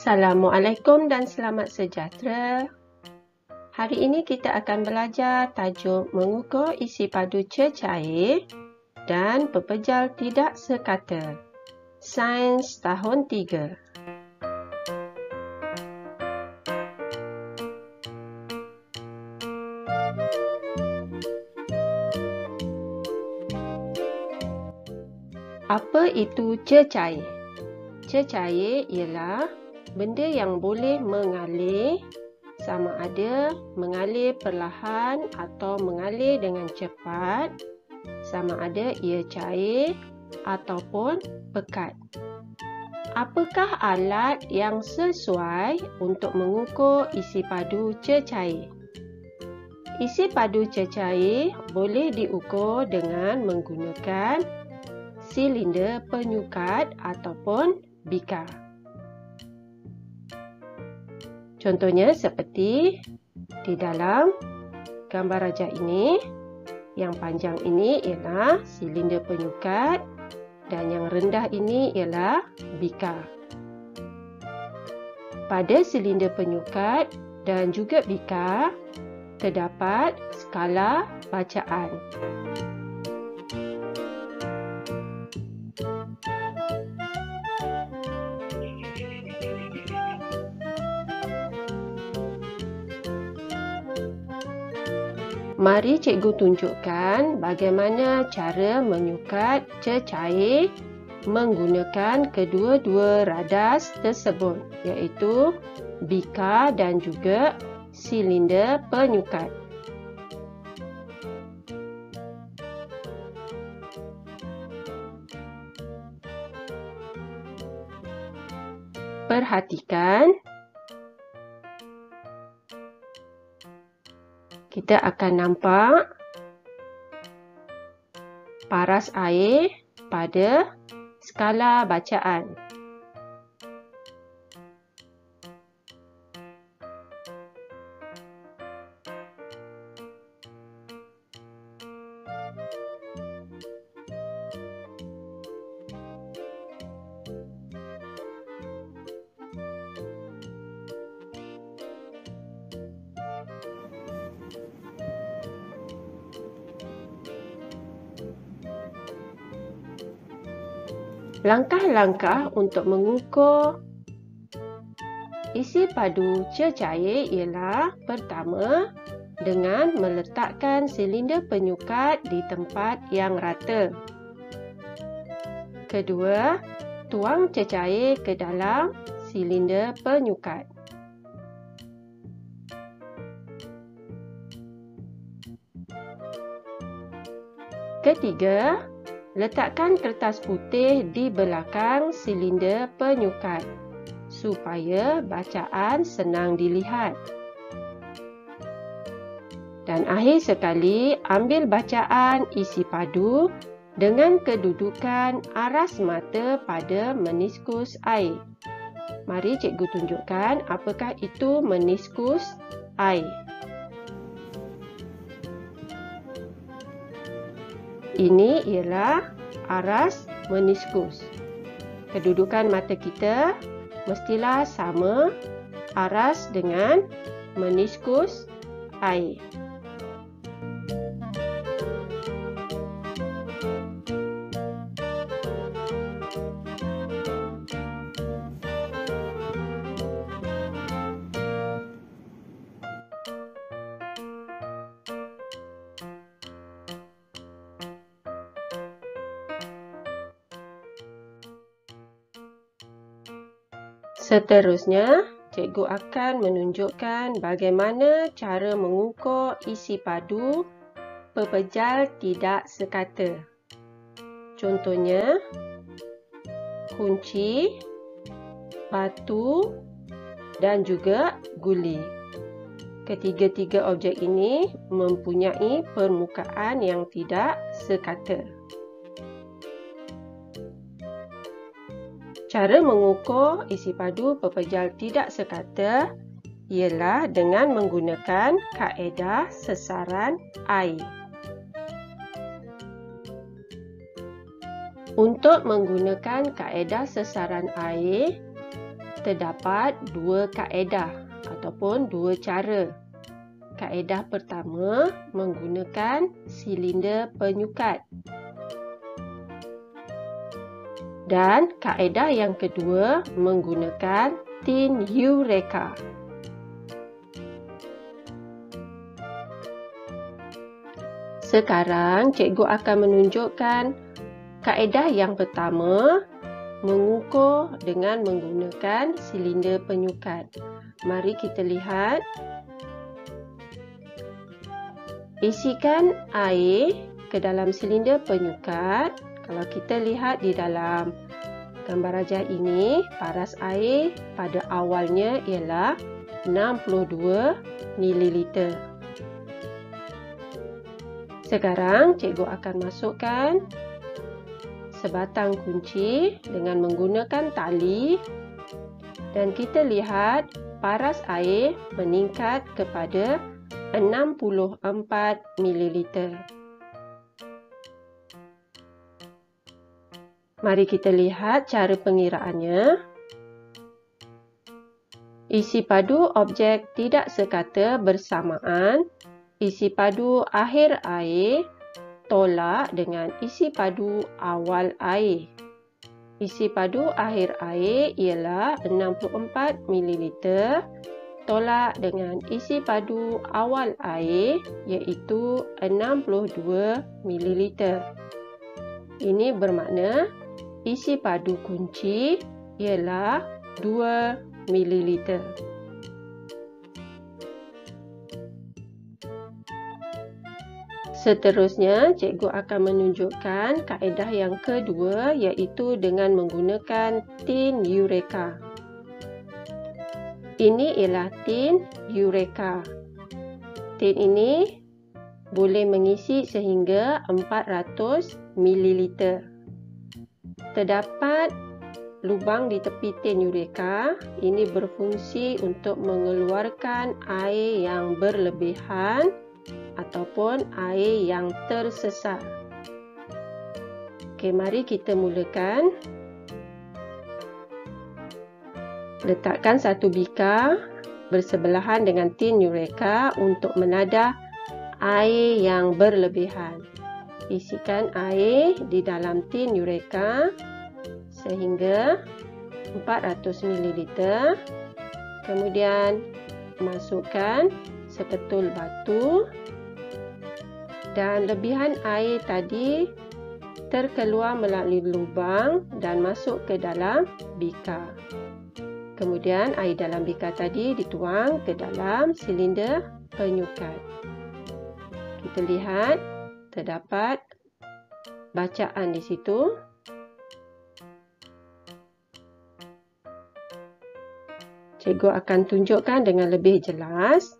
Assalamualaikum dan selamat sejahtera. Hari ini kita akan belajar tajuk mengukur isi padu cecair dan pepejal tidak sekata. Sains tahun 3. Apa itu cecair? Cecair ialah benda yang boleh mengalir, sama ada mengalir perlahan atau mengalir dengan cepat, sama ada ia cair ataupun pekat. Apakah alat yang sesuai untuk mengukur isi padu cecair? Isi padu cecair boleh diukur dengan menggunakan silinder penyukat ataupun bikar. Contohnya seperti di dalam gambar rajah ini, yang panjang ini ialah silinder penyukat dan yang rendah ini ialah bikar. Pada silinder penyukat dan juga bikar, terdapat skala bacaan. Mari cikgu tunjukkan bagaimana cara menyukat cecair menggunakan kedua-dua radas tersebut, iaitu bikar dan juga silinder penyukat. Perhatikan, kita akan nampak paras air pada skala bacaan. Langkah-langkah untuk mengukur isi padu cecair ialah: pertama, dengan meletakkan silinder penyukat di tempat yang rata. Kedua, tuang cecair ke dalam silinder penyukat. Ketiga, letakkan kertas putih di belakang silinder penyukat supaya bacaan senang dilihat. Dan akhir sekali, ambil bacaan isi padu dengan kedudukan aras mata pada meniskus air. Mari cikgu tunjukkan apakah itu meniskus air. Ini ialah aras meniskus. Kedudukan mata kita mestilah sama aras dengan meniskus air. Seterusnya, cikgu akan menunjukkan bagaimana cara mengukur isi padu pepejal tidak sekata. Contohnya, kunci, batu dan juga guli. Ketiga-tiga objek ini mempunyai permukaan yang tidak sekata. Cara mengukur isi padu pepejal tidak sekata ialah dengan menggunakan kaedah sesaran air. Untuk menggunakan kaedah sesaran air, terdapat dua kaedah ataupun dua cara. Kaedah pertama menggunakan silinder penyukat. Dan kaedah yang kedua menggunakan tin Eureka. Sekarang cikgu akan menunjukkan kaedah yang pertama, mengukur dengan menggunakan silinder penyukat. Mari kita lihat. Isikan air ke dalam silinder penyukat. Kalau kita lihat di dalam gambar rajah ini, paras air pada awalnya ialah 62 ml. Sekarang cikgu akan masukkan sebatang kunci dengan menggunakan tali dan kita lihat paras air meningkat kepada 64 ml. Mari kita lihat cara pengiraannya. Isi padu objek tidak sekata bersamaan. Isi padu akhir air tolak dengan isi padu awal air. Isi padu akhir air ialah 64 ml tolak dengan isi padu awal air iaitu 62 ml. Ini bermakna isi padu kunci ialah 2 ml. Seterusnya, cikgu akan menunjukkan kaedah yang kedua iaitu dengan menggunakan tin Eureka. Ini ialah tin Eureka. Tin ini boleh mengisi sehingga 400 ml. Terdapat lubang di tepi tin Eureka. Ini berfungsi untuk mengeluarkan air yang berlebihan ataupun air yang tersesat. Okey, mari kita mulakan. Letakkan satu bika bersebelahan dengan tin Eureka untuk menadah air yang berlebihan. Isikan air di dalam tin Eureka sehingga 400 ml. Kemudian masukkan seketul batu dan lebihan air tadi terkeluar melalui lubang dan masuk ke dalam bika. Kemudian air dalam bika tadi dituang ke dalam silinder penyukat. Kita lihat terdapat bacaan di situ. Cikgu akan tunjukkan dengan lebih jelas.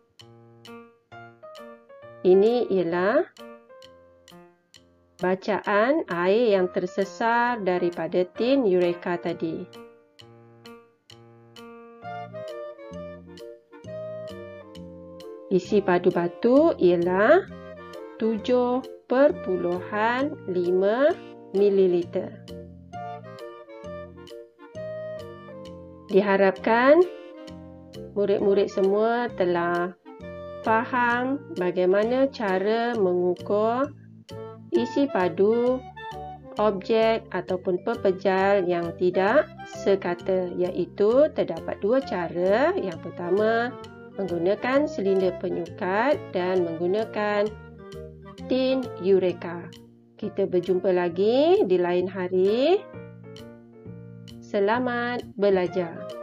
Ini ialah bacaan air yang tersesar daripada tin Eureka tadi. Isi padu batu ialah 7,5 ml. Diharapkan murid-murid semua telah faham bagaimana cara mengukur isi padu objek ataupun pepejal yang tidak sekata, iaitu terdapat dua cara. Yang pertama, menggunakan silinder penyukat dan menggunakan tin Eureka. Kita berjumpa lagi di lain hari. Selamat belajar.